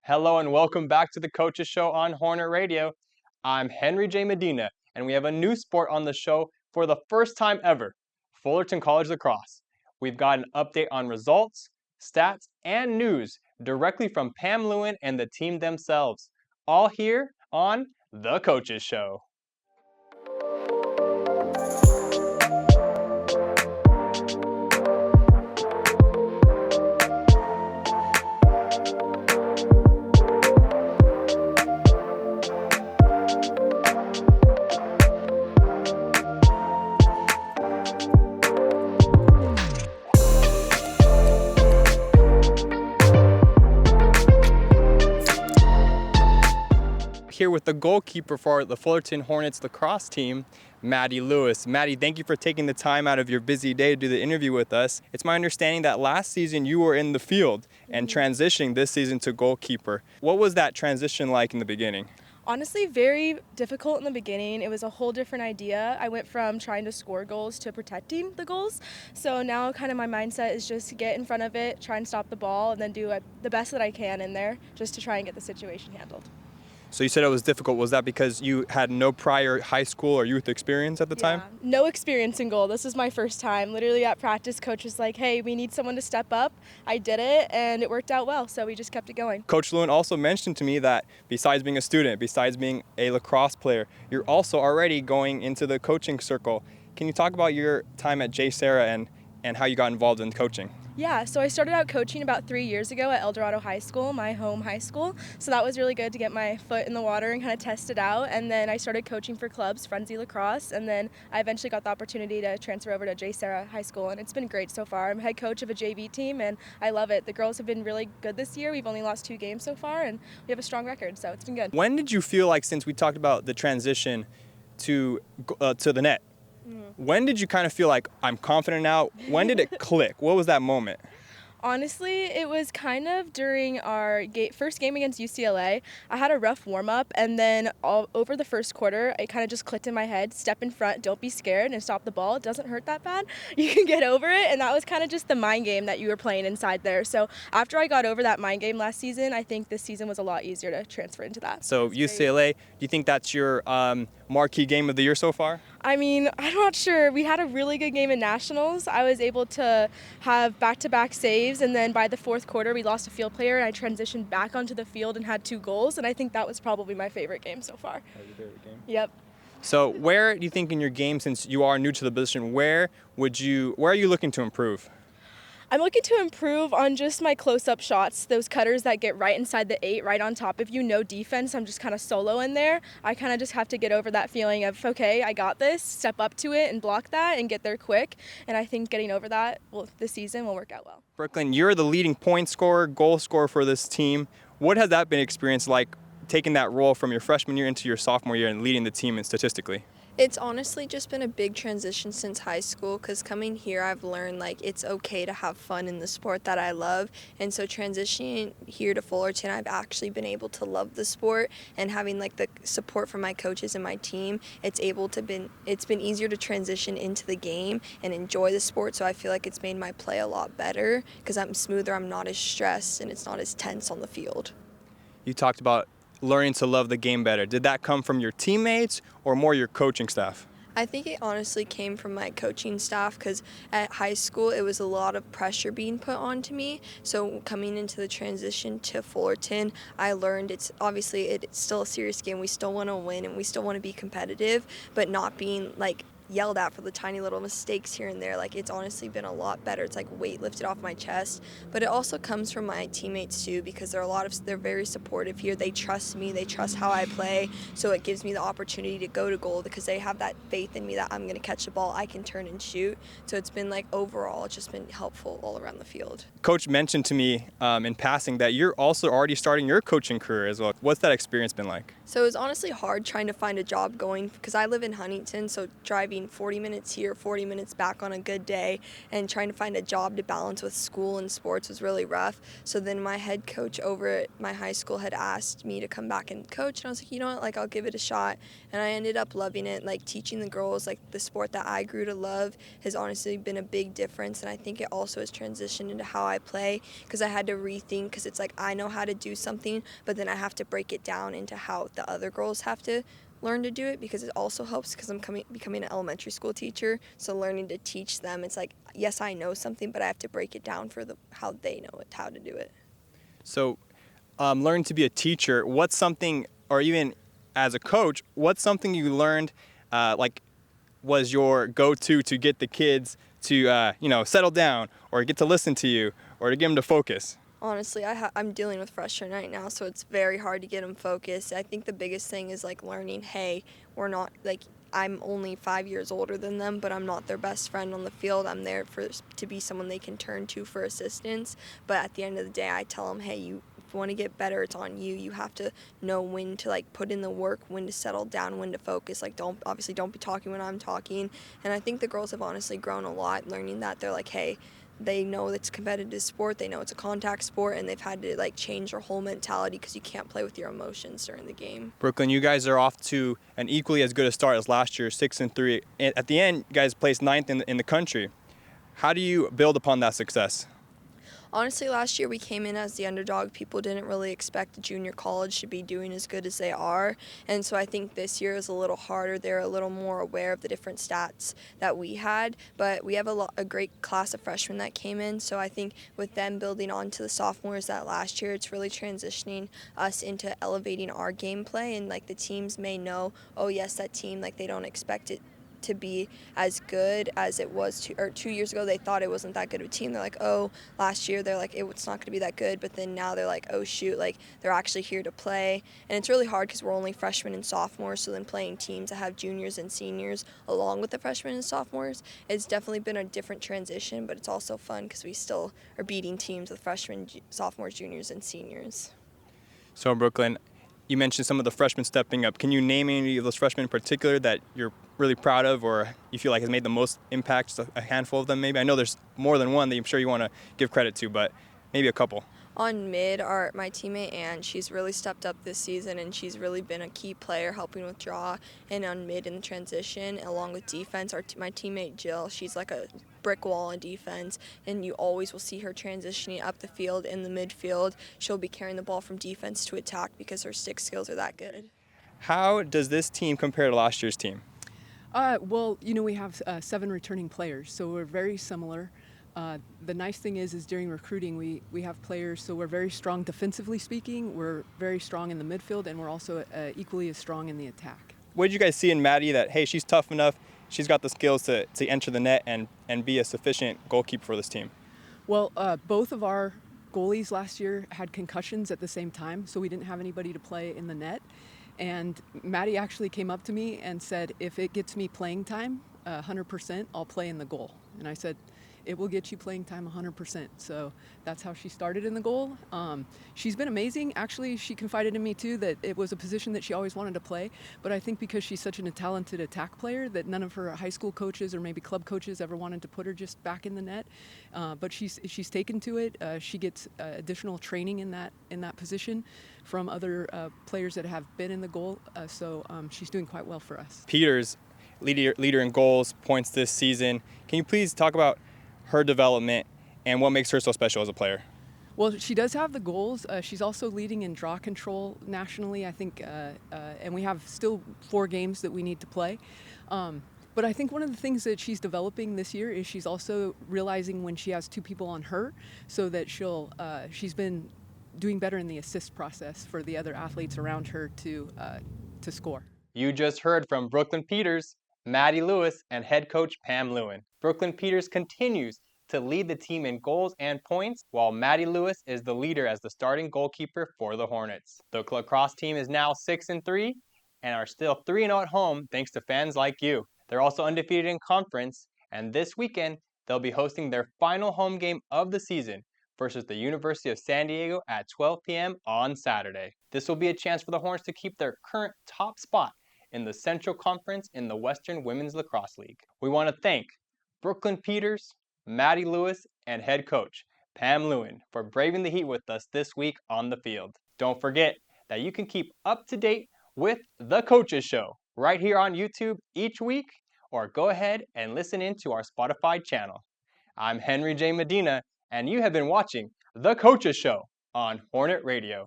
Hello and welcome back to the Coaches Show on Hornet Radio. I'm Henry J. Medina, and we have a new sport on the show for the first time ever, Fullerton College Lacrosse. We've got an update on results, stats, and news directly from Pam Lewin and the team themselves, all here on The Coaches Show. Here with the goalkeeper for the Fullerton Hornets lacrosse team, Maddie Lewis. Maddie, thank you for taking the time out of your busy day to do the interview with us. It's my understanding that last season you were in the field and transitioning this season to goalkeeper. What was that transition like in the beginning? Honestly, very difficult in the beginning. It was a whole different idea. I went from trying to score goals to protecting the goals. So now kind of my mindset is just to get in front of it, try and stop the ball, and then do the best that I can in there just to try and get the situation handled. So you said it was difficult. Was that because you had no prior high school or youth experience at the time? No experience in goal. This is my first time. Literally at practice, coach was like, hey, we need someone to step up. I did it, and it worked out well, so we just kept it going. Coach Lewin also mentioned to me that besides being a student, besides being a lacrosse player, you're also already going into the coaching circle. Can you talk about your time at J. Sarah and how you got involved in coaching? Yeah, so I started out coaching about 3 years ago at El Dorado High School, my home high school. So that was really good to get my foot in the water and kind of test it out. And then I started coaching for clubs, Frenzy Lacrosse, and then I eventually got the opportunity to transfer over to J. Sarah High School, and it's been great so far. I'm head coach of a JV team, and I love it. The girls have been really good this year. We've only lost 2 games so far, and we have a strong record, so it's been good. When did you feel like, since we talked about the transition to the net, when did you kind of feel like, I'm confident now? When did it click? What was that moment? Honestly, it was kind of during our first game against UCLA. I had a rough warm-up, and then over the first quarter, it kind of just clicked in my head, step in front, don't be scared, and stop the ball. It doesn't hurt that bad. You can get over it, and that was kind of just the mind game that you were playing inside there. So after I got over that mind game last season, I think this season was a lot easier to transfer into that. So UCLA, do you think that's your marquee game of the year so far? I mean, I'm not sure. We had a really good game in nationals. I was able to have back-to-back saves, and then by the fourth quarter, we lost a field player, and I transitioned back onto the field and had 2 goals, and I think that was probably my favorite game so far. That was your favorite game? Yep. So where do you think in your game, since you are new to the position, where are you looking to improve? I'm looking to improve on just my close-up shots, those cutters that get right inside the 8, right on top of you, no defense. I'm just kind of solo in there. I kind of just have to get over that feeling of, okay, I got this, step up to it and block that and get there quick. And I think getting over that this season will work out well. Brooklyn, you're the leading point scorer, goal scorer for this team. What has that been experience like, taking that role from your freshman year into your sophomore year and leading the team statistically? It's honestly just been a big transition since high school, because coming here I've learned like it's okay to have fun in the sport that I love, and so transitioning here to Fullerton I've actually been able to love the sport, and having like the support from my coaches and my team, it's been easier to transition into the game and enjoy the sport. So I feel like it's made my play a lot better because I'm smoother, I'm not as stressed, and it's not as tense on the field. You talked about learning to love the game better. Did that come from your teammates or more your coaching staff? I think it honestly came from my coaching staff, because at high school it was a lot of pressure being put onto me. So coming into the transition to Fullerton, I learned it's still a serious game. We still want to win and we still want to be competitive, but not being like yelled at for the tiny little mistakes here and there. Like, it's honestly been a lot better. It's like weight lifted off my chest. But it also comes from my teammates too, because they're very supportive here. They trust me, they trust how I play, so it gives me the opportunity to go to goal because they have that faith in me that I'm going to catch the ball, I can turn and shoot. So it's been like overall it's just been helpful all around the field. Coach mentioned to me in passing that you're also already starting your coaching career as well. What's that experience been like? So it was honestly hard trying to find a job going, because I live in Huntington, so driving driving 40 minutes here, 40 minutes back on a good day, and trying to find a job to balance with school and sports was really rough. So then my head coach over at my high school had asked me to come back and coach, and I was like, you know what, like I'll give it a shot. And I ended up loving it. Like teaching the girls, like the sport that I grew to love has honestly been a big difference, and I think it also has transitioned into how I play, because I had to rethink, because it's like I know how to do something, but then I have to break it down into how the other girls have to learn to do it, because it also helps because I'm becoming an elementary school teacher, so learning to teach them, it's like, yes, I know something, but I have to break it down for how they know it, how to do it. So learning to be a teacher, what's something, or even as a coach, what's something you learned like was your go-to to get the kids to settle down or get to listen to you or to get them to focus? Honestly, I'm dealing with freshmen right now, so it's very hard to get them focused. I think the biggest thing is like learning, hey, we're not like, I'm only 5 years older than them, but I'm not their best friend on the field. I'm there to be someone they can turn to for assistance. But at the end of the day, I tell them, hey, if you want to get better, it's on you. You have to know when to like put in the work, when to settle down, when to focus. Like don't be talking when I'm talking. And I think the girls have honestly grown a lot, learning that they're like, hey, they know it's a competitive sport, they know it's a contact sport, and they've had to like change their whole mentality, because you can't play with your emotions during the game. Brooklyn, you guys are off to an equally as good a start as last year, 6-3. At the end, you guys placed 9th in the country. How do you build upon that success? Honestly, last year we came in as the underdog. People didn't really expect a junior college to be doing as good as they are. And so I think this year is a little harder. They're a little more aware of the different stats that we had. But we have a great class of freshmen that came in. So I think with them building on to the sophomores that last year, it's really transitioning us into elevating our gameplay. And like the teams may know, oh yes, that team, like they don't expect it to be as good as it was 2 years ago. They thought it wasn't that good of a team. They're like, oh, last year they're like, it's not going to be that good. But then now they're like, oh shoot, like they're actually here to play. And it's really hard because we're only freshmen and sophomores. So then playing teams that have juniors and seniors along with the freshmen and sophomores, it's definitely been a different transition. But it's also fun because we still are beating teams with freshmen, sophomores, juniors, and seniors. So Brooklyn, you mentioned some of the freshmen stepping up. Can you name any of those freshmen in particular that you're really proud of, or you feel like has made the most impact? Just a handful of them, maybe. I know there's more than one that I'm sure you want to give credit to, but maybe a couple. On mid, my teammate Ann, she's really stepped up this season, and she's really been a key player helping with draw and on mid in the transition, along with defense. My teammate Jill, she's like a brick wall in defense, and you always will see her transitioning up the field in the midfield. She'll be carrying the ball from defense to attack because her stick skills are that good. How does this team compare to last year's team? Well, we have 7 returning players, so we're very similar. The nice thing is during recruiting, we have players, so we're very strong defensively speaking, we're very strong in the midfield, and we're also equally as strong in the attack. What did you guys see in Maddie that, hey, she's tough enough, she's got the skills to enter the net and be a sufficient goalkeeper for this team? Well, both of our goalies last year had concussions at the same time, so we didn't have anybody to play in the net. And Maddie actually came up to me and said, if it gets me playing time, 100%, I'll play in the goal. And I said, it will get you playing time 100%. So that's how she started in the goal. She's been amazing. Actually, she confided in me too that it was a position that she always wanted to play. But I think because she's such a talented attack player that none of her high school coaches or maybe club coaches ever wanted to put her just back in the net. But she's taken to it. She gets additional training in that position from other players that have been in the goal. So she's doing quite well for us. Peters, leader in goals, points this season. Can you please talk about her development and what makes her so special as a player? Well, she does have the goals. She's also leading in draw control nationally, I think, and we have still 4 games that we need to play. But I think one of the things that she's developing this year is she's also realizing when she has 2 people on her, so that she's been doing better in the assist process for the other athletes around her to score. You just heard from Brooklyn Peters, Maddie Lewis, and head coach Pam Lewin. Brooklyn Peters continues to lead the team in goals and points, while Maddie Lewis is the leader as the starting goalkeeper for the Hornets. The lacrosse team is now 6-3 and are still 3-0 at home thanks to fans like you. They're also undefeated in conference, and this weekend they'll be hosting their final home game of the season versus the University of San Diego at 12 p.m. on Saturday. This will be a chance for the Hornets to keep their current top spot in the Central Conference in the Western Women's Lacrosse League. We want to thank Brooklyn Peters, Maddie Lewis, and head coach Pam Lewin for braving the heat with us this week on the field. Don't forget that you can keep up to date with The Coaches Show right here on YouTube each week, or go ahead and listen in to our Spotify channel. I'm Henry J. Medina, and you have been watching The Coaches Show on Hornet Radio.